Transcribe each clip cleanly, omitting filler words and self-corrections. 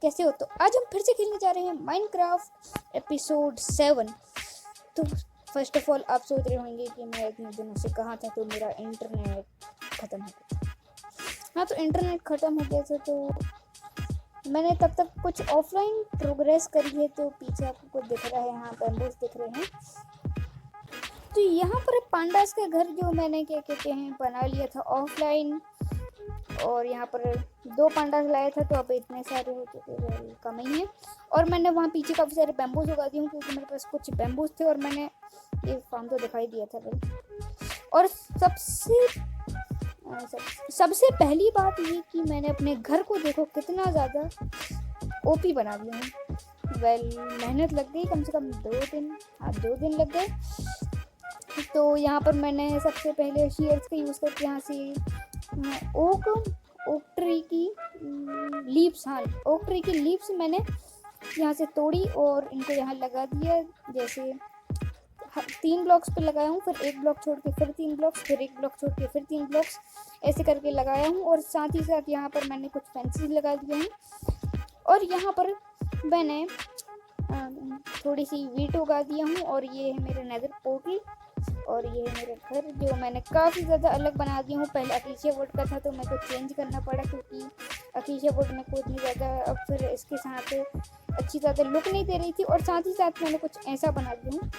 कैसे हो? तो आज हम फिर से खेलने जा रहे हैं माइनक्राफ्ट एपिसोड 7। तो फर्स्ट ऑफ ऑल आप सोच रहे होंगे कि मैं इतने दिनों से कहाँ था, तो मेरा इंटरनेट ख़त्म हो गया। हाँ, तो इंटरनेट ख़त्म हो गया था, तो मैंने तब तक कुछ ऑफलाइन प्रोग्रेस करी है। तो पीछे आपको कुछ दिख रहा है, यहाँ बैम्बूस दिख रहे हैं। तो यहाँ पर पांडास का घर जो मैंने क्या कहते हैं बना लिया था ऑफलाइन, और यहाँ पर 2 पांडास लाया था, तो अब इतने सारे हो चुके कम ही है। और मैंने वहाँ पीछे काफ़ी सारे बैम्बूस उगा दिए हूँ, क्योंकि मेरे पास कुछ बैम्बूस थे और मैंने ये फार्म तो दिखाई दिया था भाई। और सबसे पहली बात ये कि मैंने अपने घर को देखो कितना ज़्यादा ओपी बना दिया हूँ। मेहनत लग गई, कम से कम 2 दिन, हाँ 2 दिन लग गए। तो यहाँ पर मैंने सबसे पहले शीयर्स का यूज़ करके यहाँ से ओक ट्री की लीव्स, हाँ ओक ट्री की लीव्स मैंने यहाँ से तोड़ी और इनको यहाँ लगा दिया। जैसे 3 ब्लॉक्स पे लगाया हूँ, फिर 1 ब्लॉक छोड़ के फिर 3 ब्लॉक्स, फिर 1 ब्लॉक छोड़ के फिर 3 ब्लॉक्स, ऐसे करके लगाया हूँ। और साथ ही साथ यहाँ पर मैंने कुछ फेंसेस लगा दिए हैं, और यहाँ पर मैंने थोड़ी सी वीट उगा दिया हूँ। और ये है मेरा नेदर पोर्टल, और ये है मेरा घर जो मैंने काफ़ी ज़्यादा अलग बना दिया हूँ। पहले अकीशिया वुड का था, तो मेरे को चेंज करना पड़ा, क्योंकि अकीशिया वुड में कोई इतनी ज़्यादा अब फिर इसके साथ अच्छी ज़्यादा लुक नहीं दे रही थी। और साथ ही साथ मैंने कुछ ऐसा बना दिया हूँ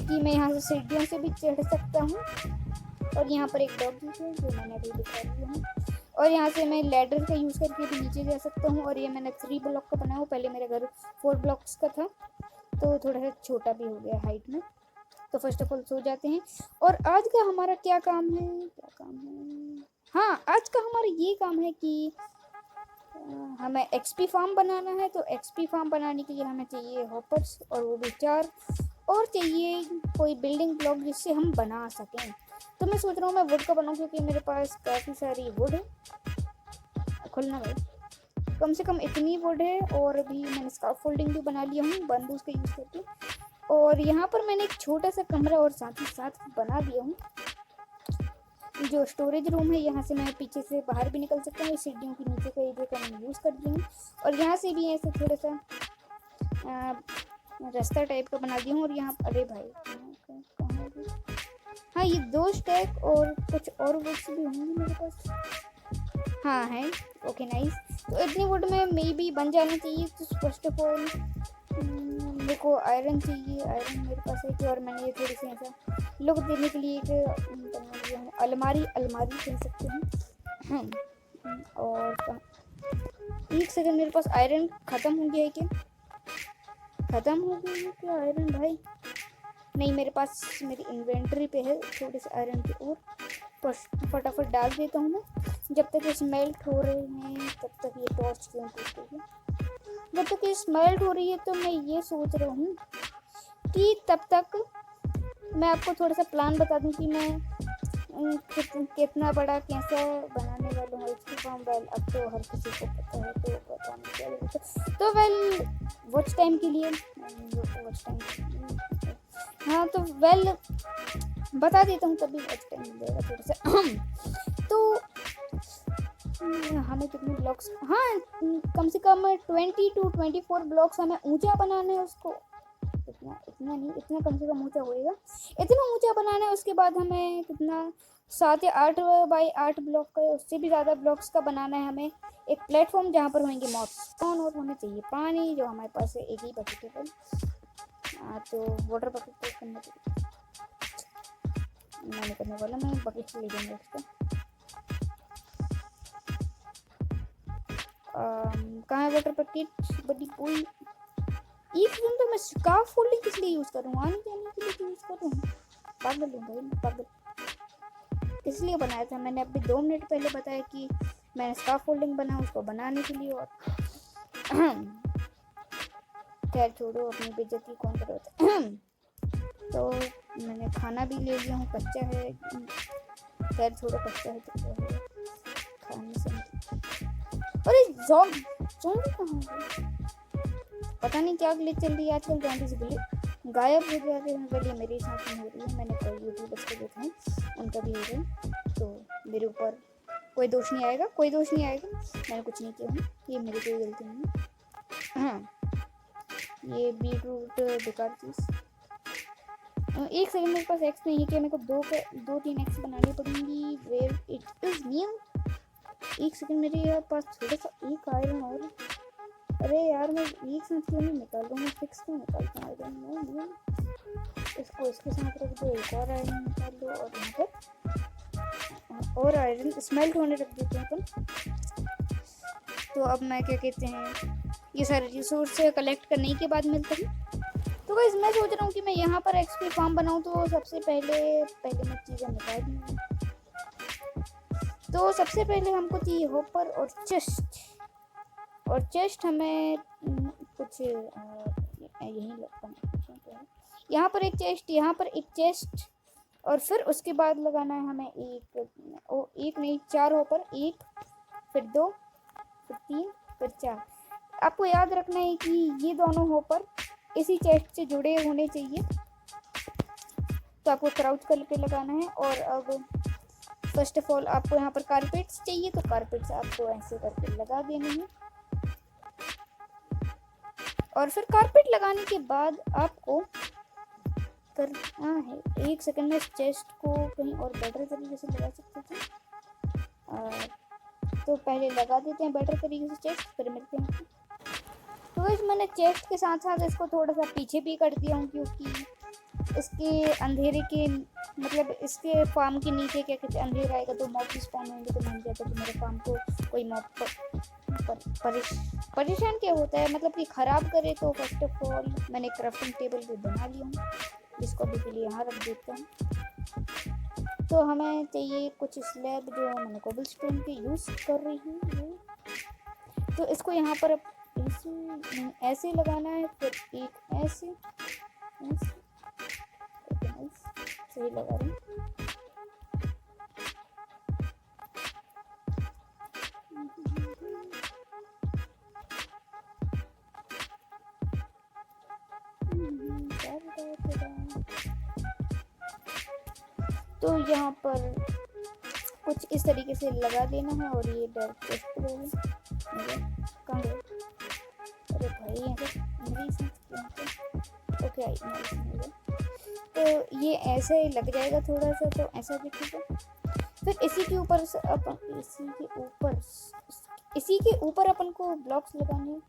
कि मैं यहाँ से सीढ़ियों से भी चढ़ सकता हूँ। और यहाँ पर एक डॉग है जो मैंने अभी दिखा दिया हूँ, और यहाँ से मैं लैडर का यूज़ करके भी नीचे जा सकता हूँ। और ये मैंने 3 ब्लॉक का बनाया हूँ, पहले मेरा घर 4 ब्लॉक्स का था, तो थोड़ा सा छोटा भी हो गया हाइट में। तो फर्स्ट ऑफ ऑल सो जाते हैं। और आज का हमारा क्या काम है, हाँ आज का हमारा ये काम है कि हमें एक्सपी फार्म बनाना है। तो एक्सपी फार्म बनाने के लिए हमें चाहिए हॉपर्स, और वो भी 4, और चाहिए कोई बिल्डिंग ब्लॉक जिससे हम बना सकें। तो मैं सोच रहा हूँ मैं वुड का बनाऊँ, क्योंकि मेरे पास काफ़ी सारी वुड है। खुलना भाई, कम से कम इतनी वुड है। और अभी मैंने स्कार्फ फोल्डिंग भी बना लिया हूँ बंबूस का यूज़ करके। और यहाँ पर मैंने एक छोटा सा कमरा और साथ ही साथ बना दिया हूँ जो स्टोरेज रूम है। यहाँ से मैं पीछे से बाहर भी निकल सकता हूँ, सीढ़ियों के नीचे का एरिया का मैं यूज़ कर दिया हूँ। और यहाँ से भी ऐसे थोड़ा सा रास्ता टाइप का बना दिया हूँ। और यहाँ अरे भाई हाँ, ये 2 स्टैक और कुछ और वुड्स भी होंगे मेरे पास, हाँ है, ओके नाइस। तो इतनी वुड में मे बी बन जाना चाहिए। तो फर्स्ट ऑफ ऑल मेरे को आयरन चाहिए, आयरन मेरे पास है कि, और मैंने ये थोड़ी सी ऐसा लुक देने के लिए एक अलमारी कह सकते हैं। और एक सेकंड, मेरे पास आयरन ख़त्म हो गया है क्या? ख़त्म हो गई है क्या आयरन भाई? नहीं, मेरे पास मेरी इन्वेंटरी पे है थोड़े से आयरन के, और फटाफट डाल देता हूँ मैं। जब तक ये स्मेल्ट हो रहे हैं तब तक ये टॉर्च क्यों टूटती है? जब तक ये स्मेल्ट हो रही है, तो मैं ये सोच रहा हूँ कि तब तक मैं आपको थोड़ा सा प्लान बता दूँ कि मैं कितना बड़ा कैसा बनाने वाला हूँ इसकी फार्म। वेल अब तो हर किसी को पता है, तो पता नहीं। तो वेल वॉच टाइम के लिए हाँ, तो वेल बता देता हूँ, तभी वॉच टाइम मिलेगा थोड़ा सा। तो हमें कितने ब्लॉक्स, हाँ कम से कम 20 to 24 ब्लॉक्स हमें ऊंचा बनाना है उसको। इतना नहीं, इतना कम से कम ऊंचा होएगा, इतना ऊंचा बनाना है। उसके बाद हमें कितना 7 या 8 बाई 8 ब्लॉक का, उससे भी ज़्यादा ब्लॉक्स का बनाना है हमें एक प्लेटफॉर्म जहाँ पर होंगे मॉब्स। और हमें चाहिए पानी, जो हमारे पास है एक ही बकेट है। तो वाटर बकेट तो करना चाहिए, मैं नहीं करने वाला, मैं बकेट ले जाऊँगा उसका। कहाँ है वाटर बकेट बड़ी कोई? एक दिन तो मैं स्कार्फ फोल्डिंग किस लिए यूज़ कर रहा हूँ? आने जाने के लिए यूज़ कर रहा हूँ? पागल हूँ भाई, पागल। इसलिए बनाया था मैंने अभी 2 मिनट पहले बताया कि मैंने स्कार्फ फोल्डिंग बना उसको बनाने के लिए। और खैर छोड़ो, अपनी बेइज्जती कौन कर रहा था। तो मैंने खाना भी ले लिया हूँ, कच्चा है, खैर छोड़ो, कच्चा है तो क्या है, खाने से। अरे ज़ॉम्बी कहाँ है? पता नहीं क्या ग्लिच चल रही है आजकल, ज़ॉम्बीज़ ग्लिच गायब हो जाते हैं। बल्कि मेरे साथ नहीं हो रही है, मैंने कई यूट्यूबर्स को देखा है, उनका भी हो रहा है। तो मेरे ऊपर कोई दोष नहीं आएगा, कोई दोष नहीं आएगा, मैंने कुछ नहीं किया हूँ, ये मेरी कोई गलती नहीं है। हाँ, ये बीटरूट बेकार चीज़। एक सेकंड, मेरे पास एक्स नहीं है क्या? मेरे को 2-3 एक्स बनानी पड़ेंगी। Where it is new. एक सेकंड, मेरे यार पास थोड़ा सा एक आयरन और। अरे यार, मैं एक साथ क्यों नहीं निकाल रहा हूँ? मैं 6 क्यों निकालता हूँ? Iron no. इसको इसके साथ रख दो, एक और आयरन निकाल दो, और यहाँ पर और आयरन स्मेल्ट होने रख देते हैं अपन। तो अब मैं क्या कहते हैं, ये सारे रिसोर्स कलेक्ट करने के बाद मिलते हैं। तो गाइस, मैं सोच रहा हूँ कि मैं यहाँ पर एक्सपी फार्म बनाऊँ। तो सबसे पहले मैं चीज़ें निकाल दूँ। तो सबसे पहले हमको चाहिए हॉपर और चेस्ट। और चेस्ट हमें कुछ यहीं यहाँ पर एक चेस्ट, यहाँ पर एक चेस्ट, और फिर उसके बाद लगाना है हमें एक नहीं 4 हॉपर। 1, फिर 2, फिर 3, फिर 4। आपको याद रखना है कि ये दोनों हॉपर इसी चेस्ट से जुड़े होने चाहिए। तो आपको क्राउच करके लगाना है। और अब फर्स्ट ऑफ ऑल आपको यहाँ पर कारपेट्स चाहिए, तो कारपेट्स आपको ऐसे करके लगा देने हैं। और फिर कारपेट लगाने के बाद आपको करना है, एक सेकंड में इस चेस्ट को कहीं और बेटर तरीके से लगा सकते थे। तो पहले लगा देते हैं बेटर तरीके से चेस्ट, फिर मिलते हैं। तो इस मैंने चेस्ट के साथ साथ इसको थोड़ा सा पीछे भी कर दिया हूँ, क्योंकि इसके अंधेरे के मतलब इसके फार्म के नीचे क्या कहते हैं अंधेरा आएगा तो मॉब स्पॉन होंगे। तो मैंने कहता कि मेरे फार्म को कोई मॉब परेशान क्या होता है, मतलब कि ख़राब करे। तो फर्स्ट ऑफ ऑल मैंने क्राफ्टिंग टेबल भी बना लिया हूँ, जिसको अभी के लिए यहाँ रख देते हैं। तो हमें चाहिए कुछ स्लैब, जो मैंने कोबलस्टोन के यूज़ कर रही हूँ। तो इसको यहाँ पर ऐसे लगाना है, फिर एक ऐसे सही लगा रही हूँ। तो यहाँ पर कुछ इस तरीके से लगा देना है। और ये डायरेक्ट टेस्ट कहाँ गए? अरे भाई ओके तो ये ऐसे ही लग जाएगा थोड़ा सा, तो ऐसा दिखेगा। फिर इसी के ऊपर इसी के ऊपर अपन को ब्लॉक्स लगाने हैं।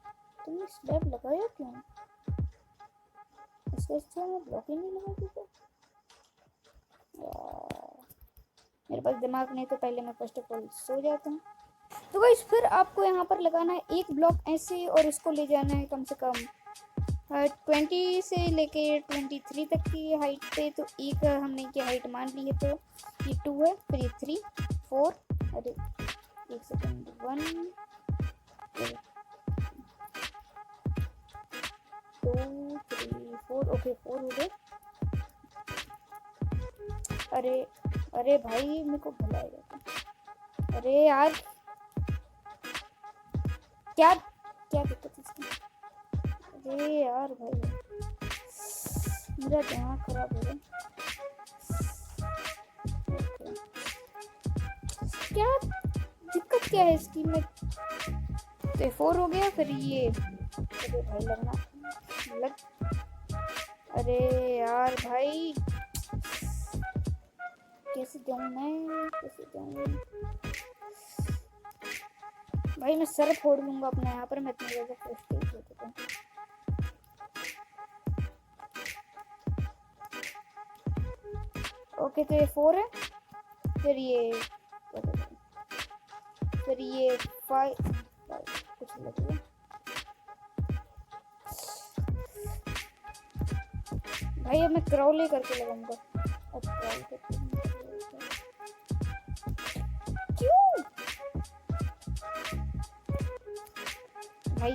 तुमने स्लैब लगाया क्यों? इससे अच्छा मैं ब्लॉक ही नहीं लगा दूँगा। मेरे पास दिमाग नहीं, तो पहले मैं फर्स्ट ऑफ ऑल सो जाता हूँ। तो गाइस, फिर आपको यहाँ पर लगाना है एक ब्लॉक ऐसे, और इसको ले जाना है कम से कम 20 से लेके 23 तक की हाइट पे। तो एक हमने की हाइट मान ली है, तो ये 2 है, फिर ये 3, 4, अरे एक सेकंड, 1, 2, 3, 4, ओके 4 हो गए। अरे भाई मेरे को भुलाएगा। अरे यार, क्या दिक्कत है इसकी? अरे यार भाई, मेरा दिमाग खराब हो गया। क्या दिक्कत क्या है इसकी? मैं तो 4 हो गया, फिर ये अरे भाई लग अरे यार भाई, कैसे दूँ भाई? मैं सर फोड़ लूँगा अपना यहाँ पर। मैं इतनी ज़्यादा फ्रस्ट्रेट हो चुका हूँ। ओके, तो ये 4 है, फिर ये 5 कुछ लग गया भाई। अब मैं क्राउल ही करके लगाऊंगा। अब क्राउल करके क्यों भाई?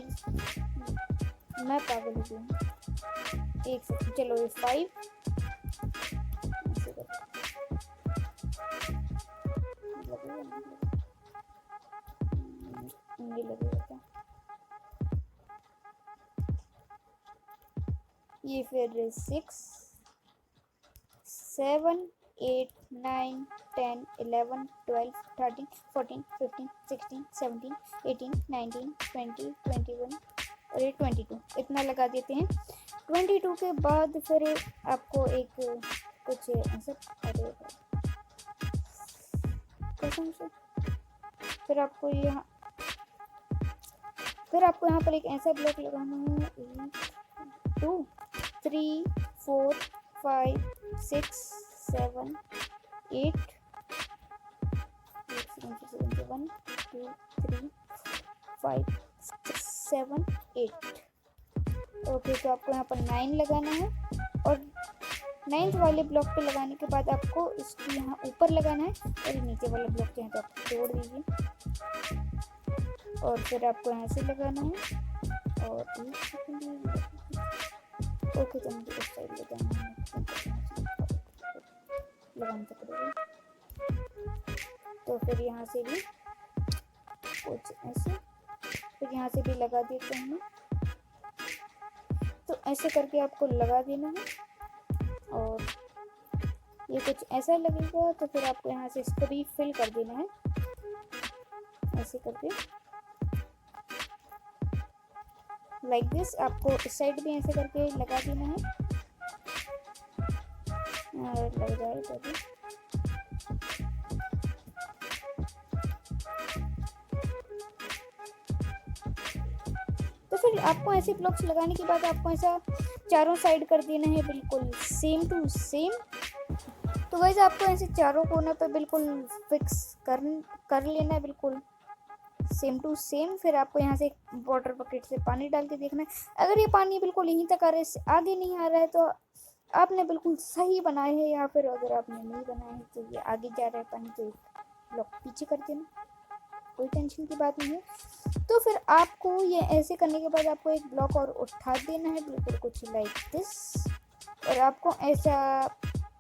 मैं पागल हो गई हूँ। एक सेकंड, चलो ये 5 नहीं लगेगा। ये फिर 6, 7, 8, 9, 10, 11, 12, 13, 14, 15, 16, 17, 18, 19, 20, 21, और ये 22, इतना लगा देते हैं। 22 के बाद फिर आपको एक कुछ ऐसा, अरे कसम से, फिर आपको यहाँ पर एक ऐसा ब्लॉक लगाना है। 1 2 3 4 5 6 7 8 1 2 3 5 6 7 8। ओके, तो आपको यहाँ पर 9 लगाना है और 9th वाले ब्लॉक पे लगाने के बाद आपको इसको यहाँ ऊपर लगाना है और ये नीचे वाला ब्लॉक यहाँ पे आप तोड़ दीजिए और फिर आपको यहाँ से लगाना है। और ओके, तो मुझे इस साइड लगाना है, लगाना तो पड़ेगा। तो फिर यहाँ से भी कुछ ऐसे, फिर यहाँ से भी लगा देते हैं। तो ऐसे करके आपको लगा देना है और ये कुछ ऐसा लगेगा। तो फिर आपको यहाँ से इसको भी फिल कर देना है ऐसे करके, लाइक दिस। आपको इस साइड भी ऐसे करके लगा देना है और लग जाए तो भी। तो फिर आपको ऐसे ब्लॉक्स लगाने के बाद आपको ऐसा चारों साइड कर देना है बिल्कुल सेम टू सेम। तो गाइस आपको ऐसे चारों कोनों पे बिल्कुल फिक्स कर लेना है बिल्कुल सेम टू सेम। फिर आपको यहाँ से वाटर बकेट से पानी डाल के देखना है। अगर ये पानी बिल्कुल यहीं तक आ रहा है, इससे आगे नहीं आ रहा है, तो आपने बिल्कुल सही बनाया है। या फिर अगर आपने नहीं बनाया है तो ये आगे जा रहा है पानी, तो ब्लॉक पीछे कर देना, कोई टेंशन की बात नहीं है। तो फिर आपको ये ऐसे करने के बाद आपको एक ब्लॉक और उठा देना है बिल्कुल कुछ लाइक दिस, और आपको ऐसा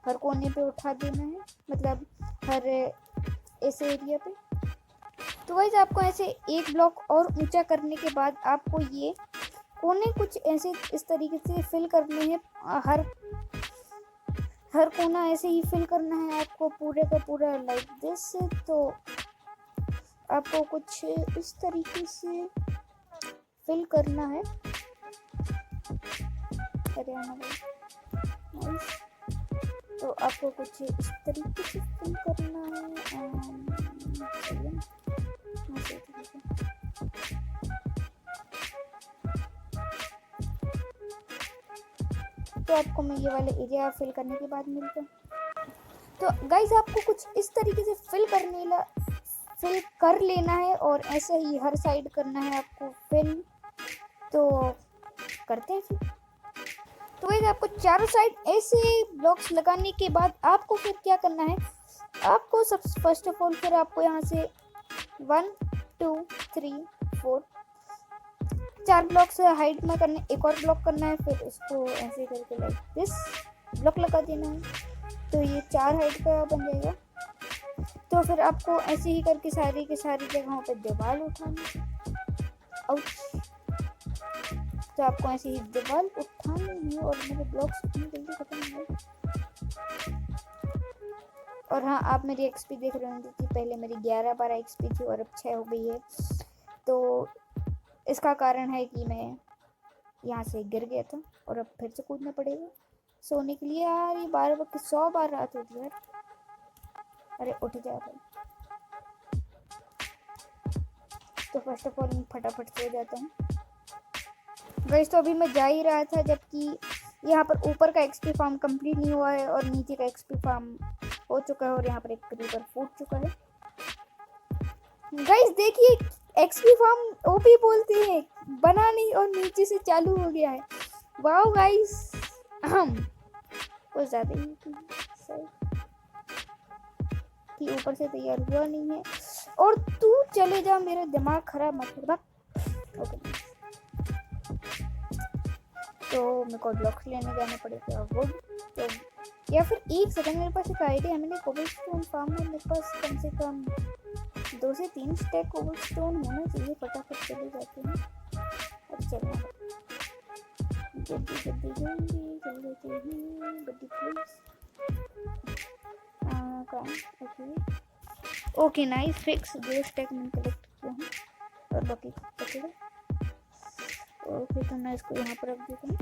हर कोने पे उठा देना है, मतलब हर ऐसे एरिया पे। तो गाइस आपको ऐसे एक ब्लॉक और ऊंचा करने के बाद आपको ये कोने कुछ ऐसे इस तरीके से फिल करने हैं। हर कोना ऐसे ही फिल करना है आपको पूरे का पूरा लाइक दिस। तो आपको कुछ इस तरीके से फिल करना है। तो आपको कुछ इस तरीके से फिल करना है। तो आपको मैं ये वाले एरिया फिल करने के बाद मिलता हूँ। तो गाइस आपको कुछ इस तरीके से फिल कर लेना है और ऐसे ही हर साइड करना है आपको फिल। तो करते हैं फिर। तो गाइस आपको चारों साइड ऐसे ब्लॉक्स लगाने के बाद आपको फिर क्या करना है, आपको सब फर्स्ट ऑफ ऑल फिर आपको यहाँ से 1 2 3 4 4 ब्लॉक्स हाइट में करने, एक और ब्लॉक करना है। फिर इसको ऐसे करके लाइक दिस ब्लॉक लगा देना है। तो ये 4 हाइट का बन जाएगा। तो फिर आपको ऐसे ही करके सारी की सारी जगहों पे दीवार उठानी है। तो आपको ऐसे ही दीवार उठानी है और मेरे ब्लॉक्स इतनी जल्दी खत्म हो गए। और हाँ, आप मेरी एक्सपी देख रहे होंगे कि पहले मेरी 11-12 एक्सपी थी और अब 6 हो गई है। तो इसका कारण है कि मैं यहाँ से गिर गया था और अब फिर से कूदना पड़ेगा सोने के लिए। यार ये 12 बजे 100 बार रात होती है यार। अरे उठ जा भाई। तो फर्स्ट ऑफ ऑल मैं फटाफट सो जाता हूँ गाइस। तो अभी मैं जा ही रहा था, जबकि यहाँ पर ऊपर का एक्सपी फार्म कंप्लीट नहीं हुआ है और नीचे का एक्सपी फार्म हो चुका है और यहाँ पर एक क्रीपर फूट चुका है। गाइस देखिए, एक्सपी फार्म ओपी बोलते हैं, बना नहीं और नीचे से चालू हो गया है। वाओ गाइस, कुछ ज़्यादा ही सही कि ऊपर से तैयार हुआ नहीं है। और तू चले जा, मेरा दिमाग खराब मत कर। ओके, तो मेरे को ब्लॉक्स लेने जाना पड़ेगा वो। तो या फिर एक सेकंड, मेरे पास एक आइडिया है। मैंने कोबलस्टोन फार्म में मेरे पास कम से कम 2 से 3 स्टैक कोबलस्टोन होना चाहिए। फटाफट चले जाते हैं और चलना जल्दी जल्दी चल जाते हैं। Buddy please okay nice fix. 2 stack मैंने कलेक्ट किया है और बाकी पकड़ो। ओके, तो मैं इसको यहाँ पर रख देता हूँ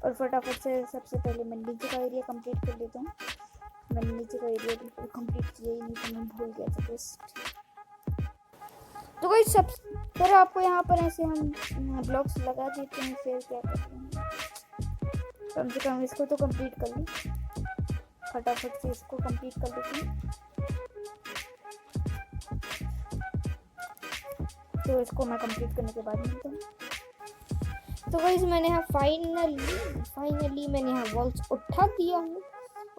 और फटाफट से सबसे पहले मैं नीचे का एरिया कंप्लीट कर लेता हूँ। मैंने नीचे का एरिया बिल्कुल कंप्लीट किया ही नहीं तो मैं भूल गया था बस। तो कोई सब फिर आपको यहाँ पर ऐसे हम ब्लॉक्स लगा देते हैं। फिर क्या करते हैं, कम से कम इसको तो कंप्लीट कर लूँ। फटाफट से इसको कंप्लीट कर देते हैं। तो इसको मैं कंप्लीट करने के बाद मिलता हूँ। तो गाइस मैंने यहाँ फाइनली मैंने यहाँ वॉल्स उठा दिया हूँ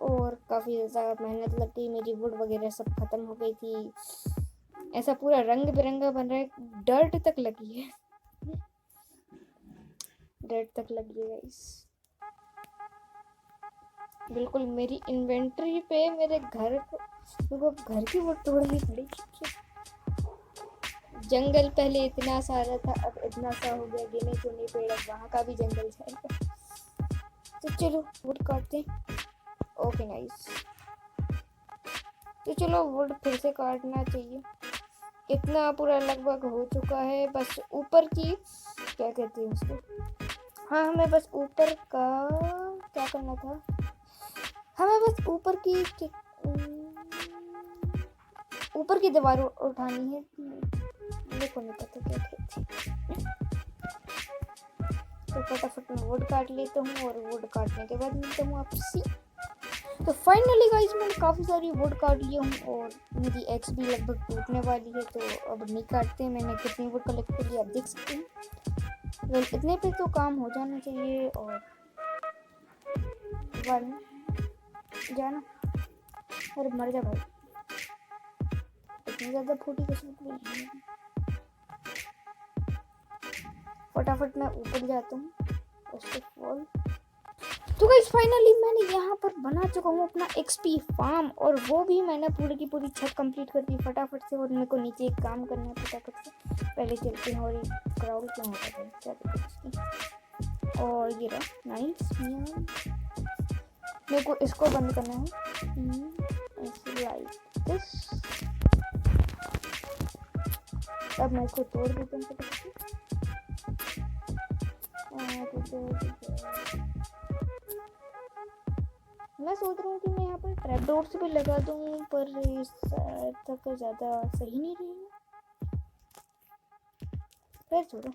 और काफ़ी ज़्यादा मेहनत लगती, मेरी वुड वगैरह सब खत्म हो गई थी। ऐसा पूरा रंग बिरंगा बन रहा है, डर्ट तक लगी है, डर्ट तक लगी है गाइस। बिल्कुल मेरी इन्वेंटरी पे मेरे घर की वुड तोड़नी पड़ेगी। जंगल पहले इतना सारा था, अब इतना सा हो गया, गिने चुने पेड़, अब वहाँ का भी जंगल जाएगा। तो चलो वुड काटते हैं। Okay nice. तो चलो वुड फिर से काटना चाहिए। इतना पूरा लगभग हो चुका है, बस ऊपर की क्या कहते हैं उसको, हाँ हमें बस ऊपर का क्या करना था, हमें बस ऊपर की दीवार उठानी है। मेरे को नहीं पता क्या कहते हैं। तो फटाफट मैं वुड काट लेता हूँ और वुड काटने के बाद मिलता हूँ आपसे। तो फाइनली गाइस मैंने काफ़ी सारी वुड काट लिया हूँ और मेरी एक्स भी लगभग टूटने वाली है। तो अब नहीं काटते, मैंने कितनी वुड कलेक्ट कर लिया आप देख सकते हैं। वेल इतने पे तो काम हो जाना चाहिए। और वन जाना, अरे मर जा भाई, इतनी ज़्यादा फूटी किस्मत नहीं। फटाफट मैं ऊपर जाता हूँ फर्स्ट ऑफ ऑल। तो गाइस फाइनली मैंने यहाँ पर बना चुका हूँ अपना एक्सपी फार्म और वो भी मैंने पूरी की पूरी छत कंप्लीट कर दी फटाफट से। और मेरे को नीचे एक काम करना है फटाफट से, पहले चलते हैं। और ये क्राउड क्यों होता है, क्या दिक्कत इसकी। और ये रहा नाइस, मेरे को इसको बंद करना है लाइक दिस। अब मैं इसको तोड़ देता हूँ फटाफट से। मैं सोच रहा हूँ कि मैं यहाँ पर ट्रैप डोर्स भी लगा दूँ, पर तक ज़्यादा सही नहीं रहेगा। फिर छोड़ो,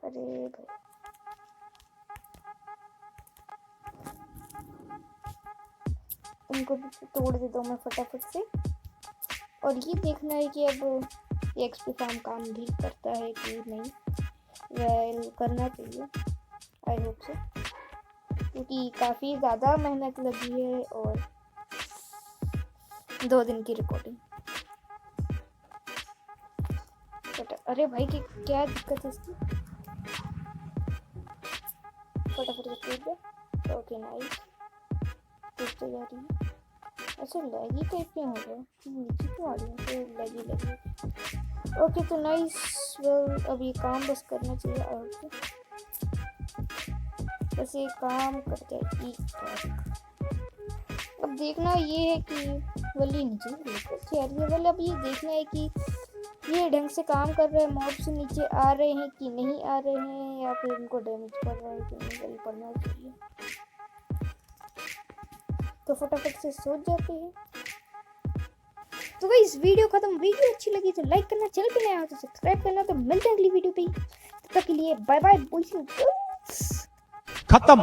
अरे भाई इनको भी तोड़ देता हूँ मैं फटाफट से। और ये देखना है कि अब ये एक्सपी फार्म काम भी करता है कि नहीं। वेल करना चाहिए, आई होप से, क्योंकि काफ़ी ज़्यादा मेहनत लगी है और 2 दिन की रिकॉर्डिंग। अरे भाई की क्या दिक्कत है इसकी, फटाफट से टूट गया। ओके नाइस, टूट तो जा रही है। अच्छा लैगी टाइप क्या हो गया, नीचे क्यों आ रही है, तो लैगी। ओके तो नाइस। वेल अब ये काम बस करना चाहिए और बस ये काम कर जाए ठीक ठाक। अब देखना ये है कि वली नीचे वेल अब ये देखना है कि ये ढंग से काम कर रहे हैं, मॉब्स नीचे आ रहे हैं कि नहीं आ रहे हैं, या फिर इनको डैमेज कर रहा है कि नहीं पड़ना चाहिए। तो फटाफट से सोच जाते हैं। तो गाइस वीडियो खत्म, वीडियो अच्छी लगी तो लाइक करना, चैनल पे नया हो तो सब्सक्राइब करना। तो मिलते हैं अगली वीडियो पे, तब तक के लिए बाय बाय बॉयज। खत्म,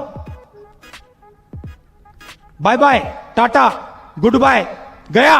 bye bye, tata, goodbye, गया।